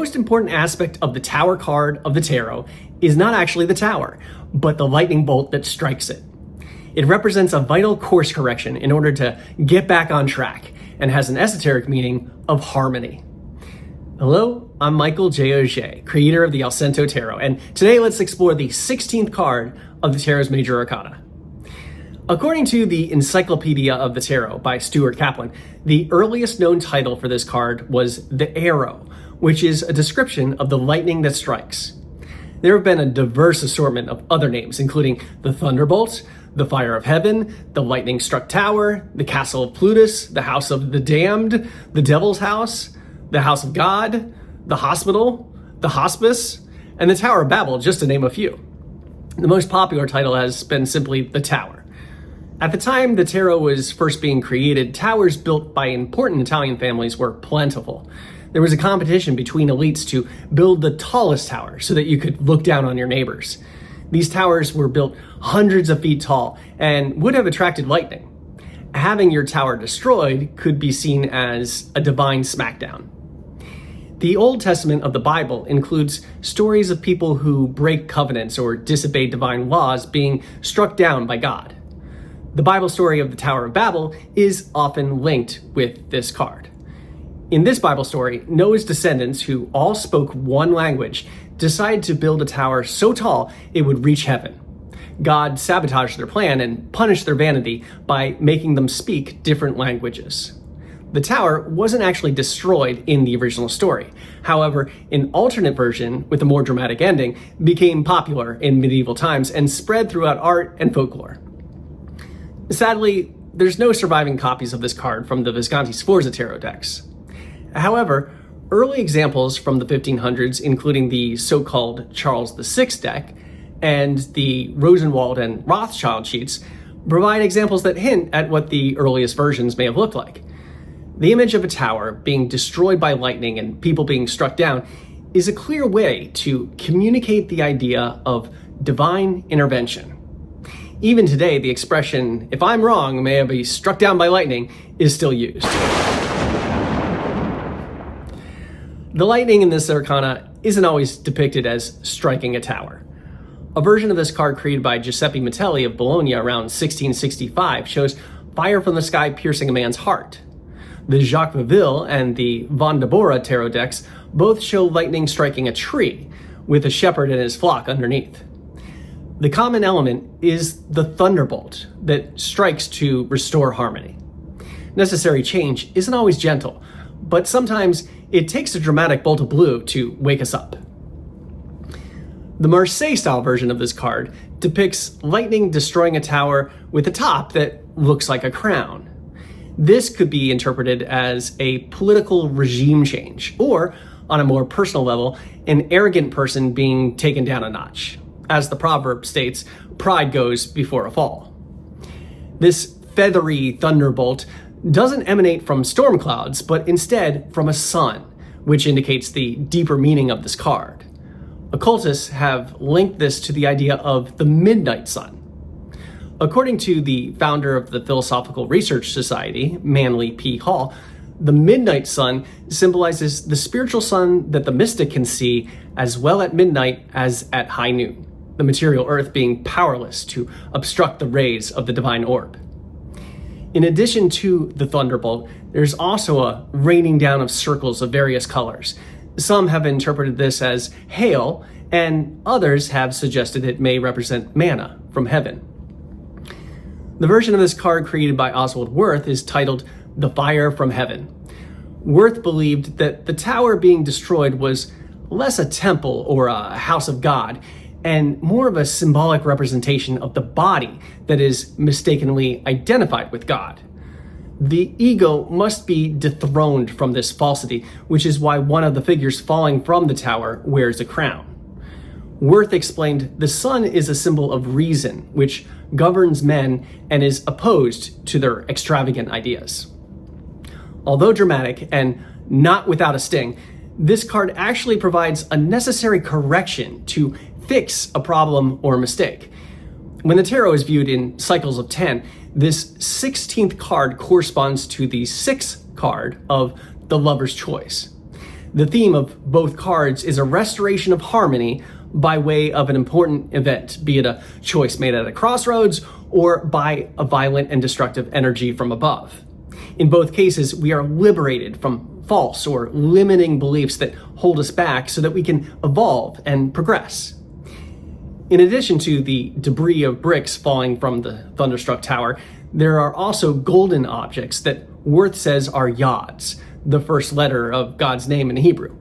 most important aspect of the Tower card of the tarot is not actually the tower, but the lightning bolt that strikes it. It represents a vital course correction in order to get back on track and has an esoteric meaning of harmony. Hello, I'm Michael J. Auger, creator of the Allcento Tarot, and today let's explore the 16th card of the Tarot's Major Arcana. According to the Encyclopedia of the Tarot by Stuart Kaplan, the earliest known title for this card was the Arrow, which is a description of the lightning that strikes. There have been a diverse assortment of other names, including the Thunderbolt, the Fire of Heaven, the Lightning-Struck Tower, the Castle of Plutus, the House of the Damned, the Devil's House, the House of God, the Hospital, the Hospice, and the Tower of Babel, just to name a few. The most popular title has been simply the Tower. At the time the tarot was first being created, towers built by important Italian families were plentiful. There was a competition between elites to build the tallest tower so that you could look down on your neighbors. These towers were built hundreds of feet tall and would have attracted lightning. Having your tower destroyed could be seen as a divine smackdown. The Old Testament of the Bible includes stories of people who break covenants or disobey divine laws being struck down by God. The Bible story of the Tower of Babel is often linked with this card. In this Bible story, Noah's descendants, who all spoke one language, decided to build a tower so tall it would reach heaven. God sabotaged their plan and punished their vanity by making them speak different languages. The tower wasn't actually destroyed in the original story. However, an alternate version with a more dramatic ending became popular in medieval times and spread throughout art and folklore. Sadly, there's no surviving copies of this card from the Visconti Sforza tarot decks. However, early examples from the 1500s, including the so-called Charles VI deck and the Rosenwald and Rothschild sheets, provide examples that hint at what the earliest versions may have looked like. The image of a tower being destroyed by lightning and people being struck down is a clear way to communicate the idea of divine intervention. Even today, the expression, "if I'm wrong, may I be struck down by lightning," is still used. The lightning in this arcana isn't always depicted as striking a tower. A version of this card created by Giuseppe Metelli of Bologna around 1665 shows fire from the sky piercing a man's heart. The Jacques Vaville and the Von Deborah tarot decks both show lightning striking a tree, with a shepherd and his flock underneath. The common element is the thunderbolt that strikes to restore harmony. Necessary change isn't always gentle, but sometimes it takes a dramatic bolt of blue to wake us up. The Marseille style version of this card depicts lightning destroying a tower with a top that looks like a crown. This could be interpreted as a political regime change, or, on a more personal level, an arrogant person being taken down a notch. As the proverb states, pride goes before a fall. This feathery thunderbolt doesn't emanate from storm clouds, but instead from a sun, which indicates the deeper meaning of this card. Occultists have linked this to the idea of the midnight sun. According to the founder of the Philosophical Research Society, Manly P. Hall, the midnight sun symbolizes the spiritual sun that the mystic can see as well at midnight as at high noon, the material earth being powerless to obstruct the rays of the divine orb. In addition to the thunderbolt, there's also a raining down of circles of various colors. Some have interpreted this as hail, and others have suggested it may represent manna from heaven. The version of this card created by Oswald Wirth is titled The Fire from Heaven. Wirth believed that the tower being destroyed was less a temple or a house of God, and more of a symbolic representation of the body that is mistakenly identified with God. The ego must be dethroned from this falsity, which is why one of the figures falling from the tower wears a crown. Wirth explained the sun is a symbol of reason, which governs men and is opposed to their extravagant ideas. Although dramatic and not without a sting, this card actually provides a necessary correction to fix a problem or a mistake. When the tarot is viewed in cycles of 10, this 16th card corresponds to the 6th card of the Lover's Choice. The theme of both cards is a restoration of harmony by way of an important event, be it a choice made at a crossroads or by a violent and destructive energy from above. In both cases, we are liberated from false or limiting beliefs that hold us back so that we can evolve and progress. In addition to the debris of bricks falling from the thunderstruck tower, there are also golden objects that Wirth says are yods, the first letter of God's name in Hebrew.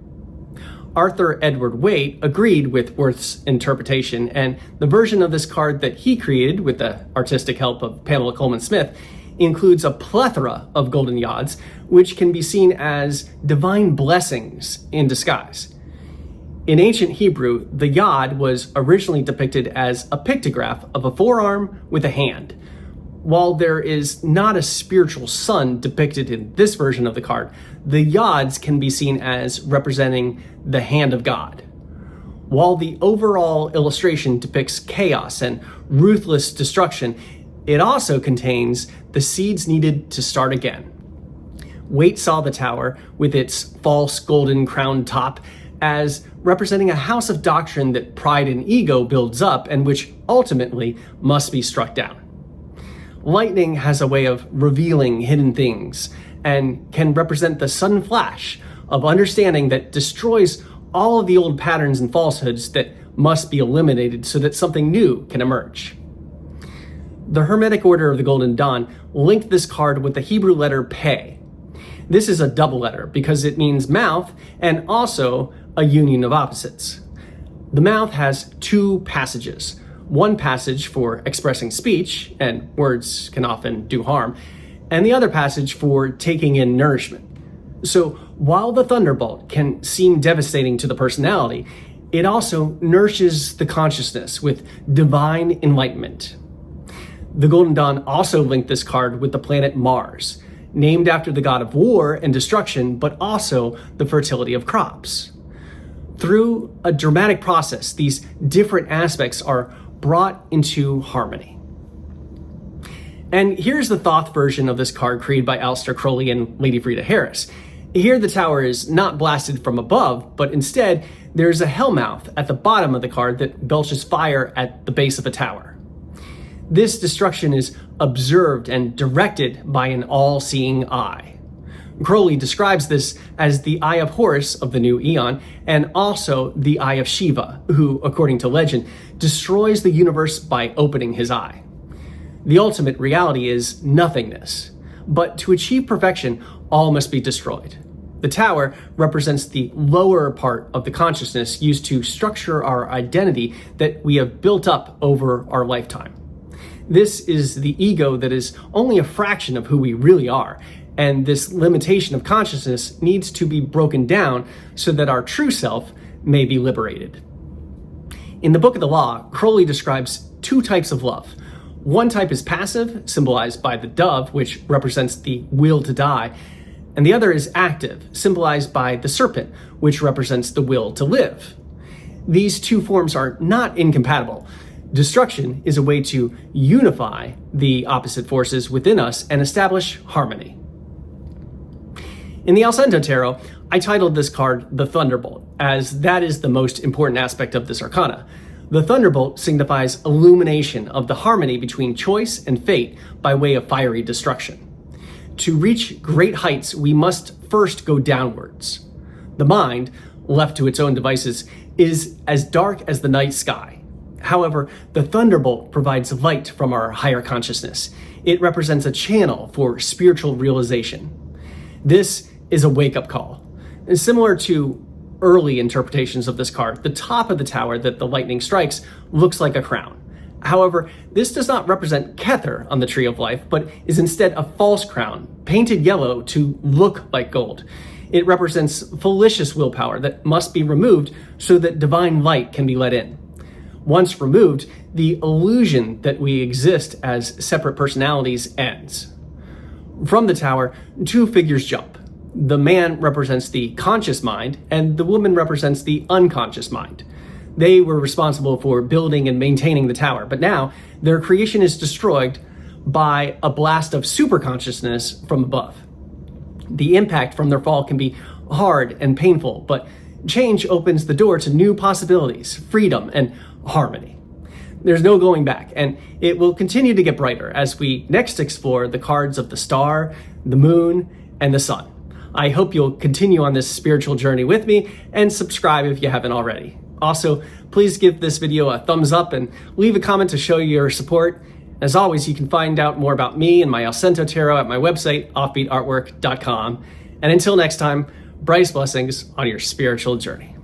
Arthur Edward Waite agreed with Wirth's interpretation, and the version of this card that he created with the artistic help of Pamela Coleman Smith includes a plethora of golden yods, which can be seen as divine blessings in disguise. In ancient Hebrew, the yod was originally depicted as a pictograph of a forearm with a hand. While there is not a spiritual sun depicted in this version of the card, the yods can be seen as representing the hand of God. While the overall illustration depicts chaos and ruthless destruction, it also contains the seeds needed to start again. Waite saw the tower, with its false golden crowned top, as representing a house of doctrine that pride and ego builds up and which ultimately must be struck down. Lightning has a way of revealing hidden things and can represent the sudden flash of understanding that destroys all of the old patterns and falsehoods that must be eliminated so that something new can emerge. The Hermetic Order of the Golden Dawn linked this card with the Hebrew letter Pe. This is a double letter because it means mouth and also a union of opposites. The mouth has two passages. One passage for expressing speech, and words can often do harm, and the other passage for taking in nourishment. So while the Thunderbolt can seem devastating to the personality, it also nourishes the consciousness with divine enlightenment. The Golden Dawn also linked this card with the planet Mars, named after the god of war and destruction, but also the fertility of crops. Through a dramatic process, these different aspects are brought into harmony. And here's the Thoth version of this card created by Aleister Crowley and Lady Frida Harris. Here the tower is not blasted from above, but instead there's a hellmouth at the bottom of the card that belches fire at the base of the tower. This destruction is observed and directed by an all-seeing eye. Crowley describes this as the Eye of Horus of the new Eon, and also the Eye of Shiva, who, according to legend, destroys the universe by opening his eye. The ultimate reality is nothingness, but to achieve perfection, all must be destroyed. The tower represents the lower part of the consciousness used to structure our identity that we have built up over our lifetime. This is the ego that is only a fraction of who we really are, and this limitation of consciousness needs to be broken down so that our true self may be liberated. In the Book of the Law, Crowley describes two types of love. One type is passive, symbolized by the dove, which represents the will to die, and the other is active, symbolized by the serpent, which represents the will to live. These two forms are not incompatible. Destruction is a way to unify the opposite forces within us and establish harmony. In the Allcento Tarot, I titled this card the Thunderbolt, as that is the most important aspect of this arcana. The Thunderbolt signifies illumination of the harmony between choice and fate by way of fiery destruction. To reach great heights, we must first go downwards. The mind, left to its own devices, is as dark as the night sky. However, the Thunderbolt provides light from our higher consciousness. It represents a channel for spiritual realization. This is a wake-up call. And similar to early interpretations of this card, the top of the tower that the lightning strikes looks like a crown. However, this does not represent Kether on the Tree of Life, but is instead a false crown, painted yellow to look like gold. It represents fallacious willpower that must be removed so that divine light can be let in. Once removed, the illusion that we exist as separate personalities ends. From the tower, two figures jump. The man represents the conscious mind, and the woman represents the unconscious mind. They were responsible for building and maintaining the tower, but now their creation is destroyed by a blast of superconsciousness from above. The impact from their fall can be hard and painful, but change opens the door to new possibilities, freedom, and harmony. There's no going back, and it will continue to get brighter as we next explore the cards of the star, the moon, and the sun. I hope you'll continue on this spiritual journey with me and subscribe if you haven't already. Also, please give this video a thumbs up and leave a comment to show your support. As always, you can find out more about me and my Allcento tarot at my website, offbeatartwork.com. And until next time, brightest blessings on your spiritual journey.